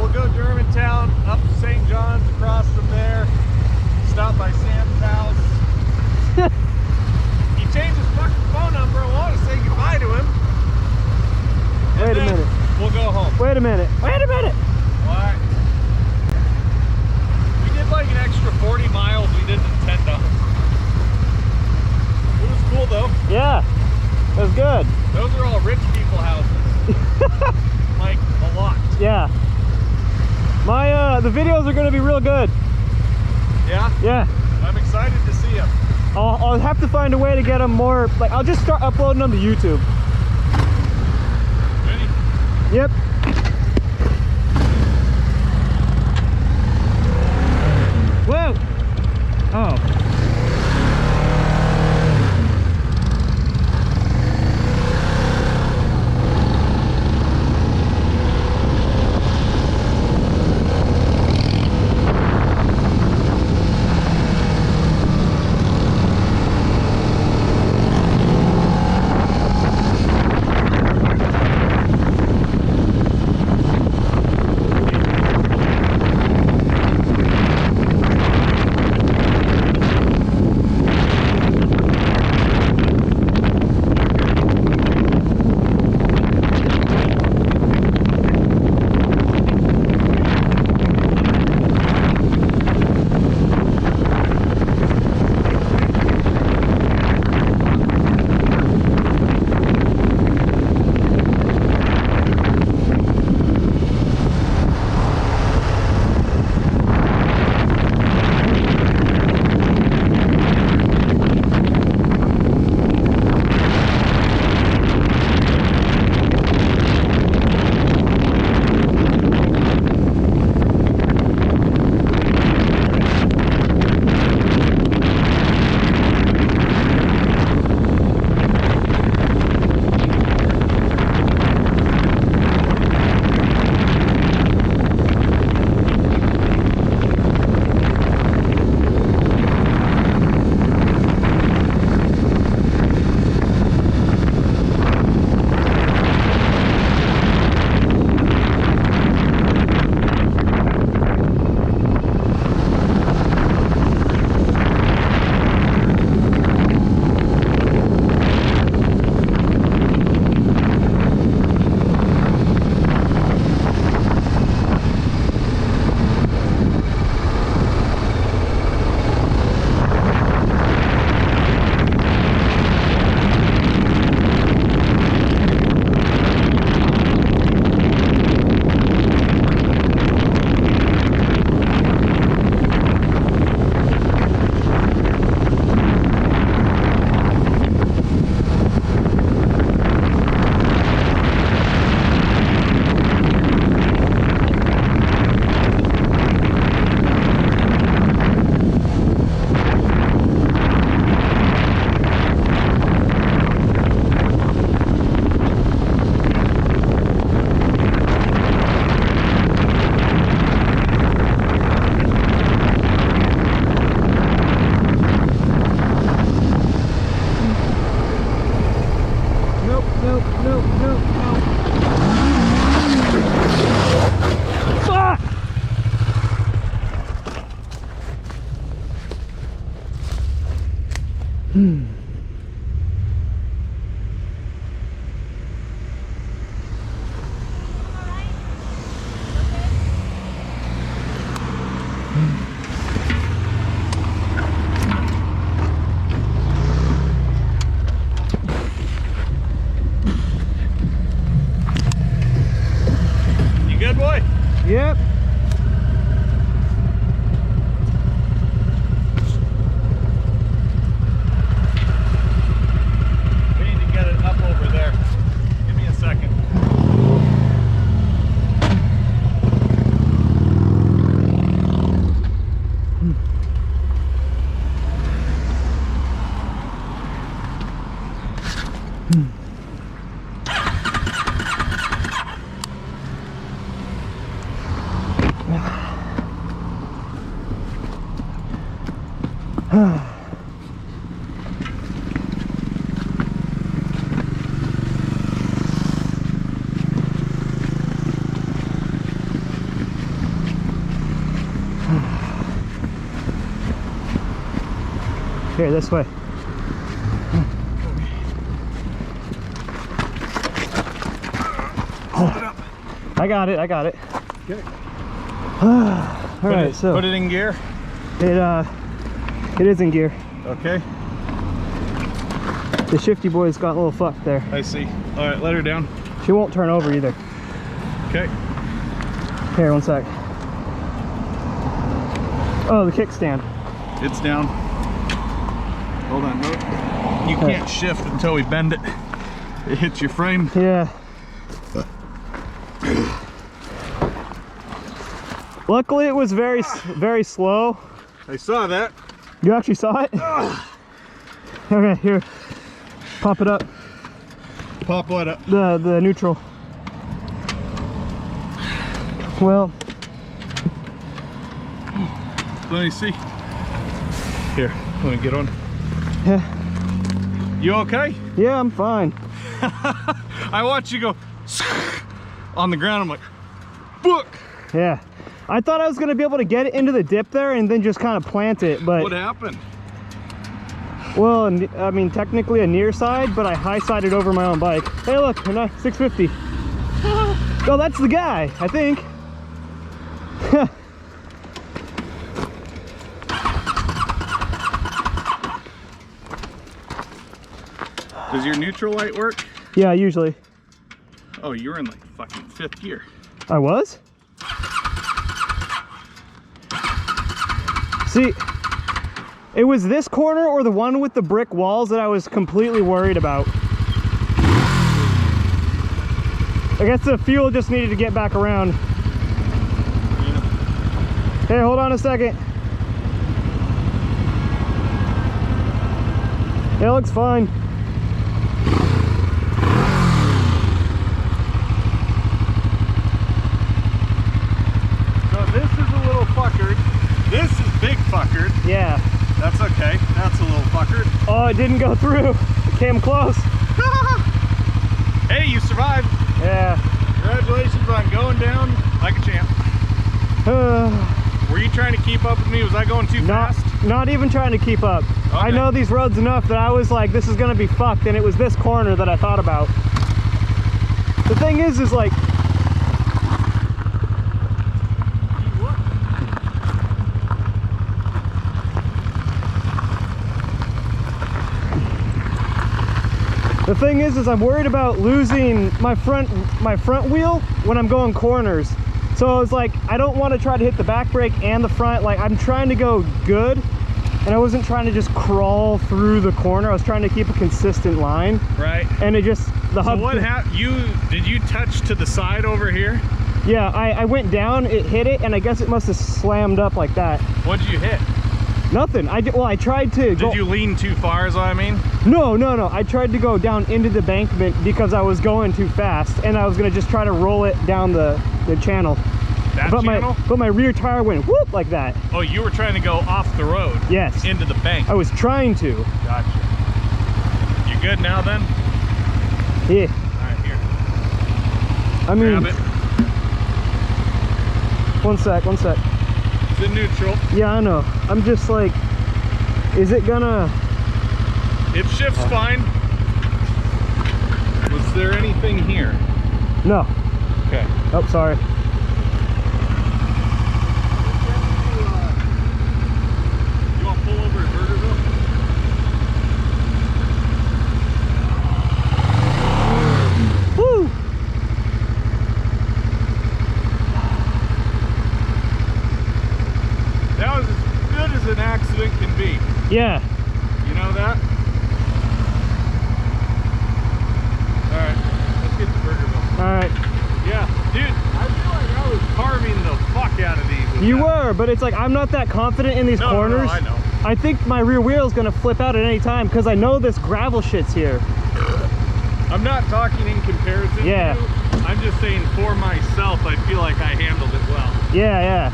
we'll go Germantown, up to St. John's, across from there, stop by Sam's house. He changed his fucking phone number. I want to say goodbye to him. Wait a minute. We'll go home. Wait a minute. Wait a minute. What? We did like an extra 40 miles we didn't intend on. It was cool though. Yeah, it was good. Those are all rich people houses. Like a lot. Yeah. The videos are gonna be real good. Yeah? Yeah. I'm excited to see them. I'll have to find a way to get them more, like, I'll just start uploading them to YouTube. Ready? Yep. Whoa! Oh. Good boy? Yep. We need to get it up over there. Give me a second. Here, this way. Hold it up. I got it. I got it. Okay. All right, so put it in gear. It is in gear. Okay. The shifty boy's got a little fucked there. I see. All right, let her down. She won't turn over either. Okay. Here, one sec. Oh, the kickstand. It's down. Hold on. Nope. You can't shift until we bend it. It hits your frame. Yeah. Luckily, it was very slow. I saw that. You actually saw it? Okay, here. Pop it up. Pop what up? The neutral. Well, let me see. Here, let me get on. yeah. You okay? Yeah, I'm fine. I watch you go on the ground. I'm like, book. Yeah. I thought I was gonna be able to get it into the dip there and then just kind of plant it, but What happened? well, I mean, technically a near side, but I high sided over my own bike. Hey, look, a 650. Oh, that's the guy, I think. Does your neutral light work? Yeah, usually. Oh, you're in like fucking 5th gear. I was? See, it was this corner or the one with the brick walls that I was completely worried about. I guess the fuel just needed to get back around. Yeah. Hey, hold on a second. It looks fine. So this is a little fuckered. This is big fuckered. Yeah. That's okay. That's a little fuckered. Oh, it didn't go through. It came close. Hey, you survived. Yeah. Congratulations on going down like a champ. Were you trying to keep up with me? Was I going too fast? Not even trying to keep up. Okay. I know these roads enough that I was like, this is gonna be fucked, and it was this corner that I thought about. The thing is like, the thing is I'm worried about losing my front wheel when I'm going corners. So it's like, I don't want to try to hit the back brake and the front. Like, I'm trying to go good, and I wasn't trying to just crawl through the corner. I was trying to keep a consistent line. Right. And it just, the hub. So what happened? Did you touch to the side over here? Yeah, I went down, it hit it, and I guess it must have slammed up like that. What did you hit? Nothing. I tried to go. Did you lean too far, is what I mean? No. I tried to go down into the embankment because I was going too fast, and I was gonna just try to roll it down the channel. That channel? But my rear tire went whoop like that. Oh, you were trying to go off the road? Yes. Into the bank? I was trying to. Gotcha. You good now then? Yeah. Alright, here. I mean, Grab it. One sec. It's in neutral. Yeah, I know. I'm just like, is it gonna... It shifts fine. Was there anything here? No. Okay. Oh, sorry. You want to pull over at Burgerville? Woo! That was as good as an accident can be. Yeah. You know that? Alright, let's get to Burgerville. Alright. Yeah, dude, I feel like I was carving the fuck out of these. with You that. were, but it's like, I'm not that confident in these corners. No, I know. I think my rear wheel is gonna flip out at any time because I know this gravel shit's here. I'm not talking in comparison Yeah. to you. I'm just saying for myself, I feel like I handled it well. Yeah.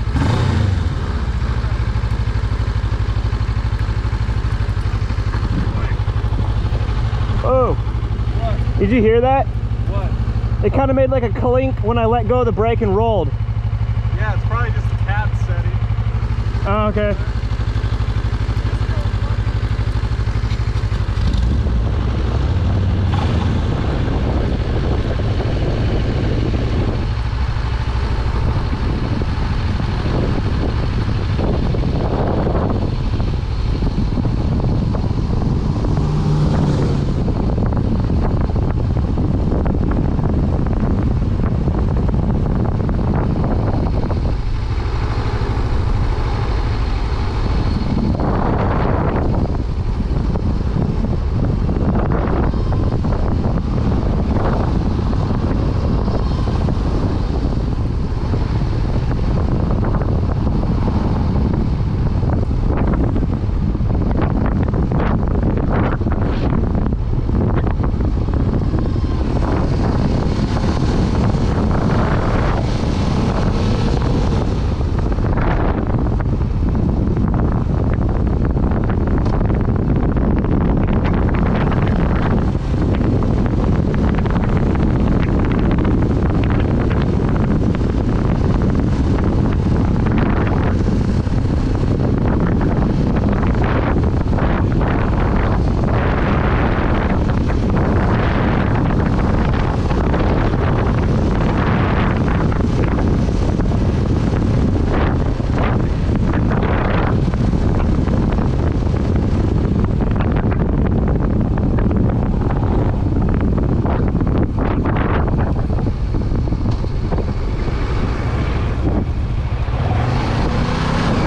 Oh, What? did you hear that? What? It kind of made like a clink when I let go of the brake and rolled. Yeah, it's probably just a cab setting. Oh, okay.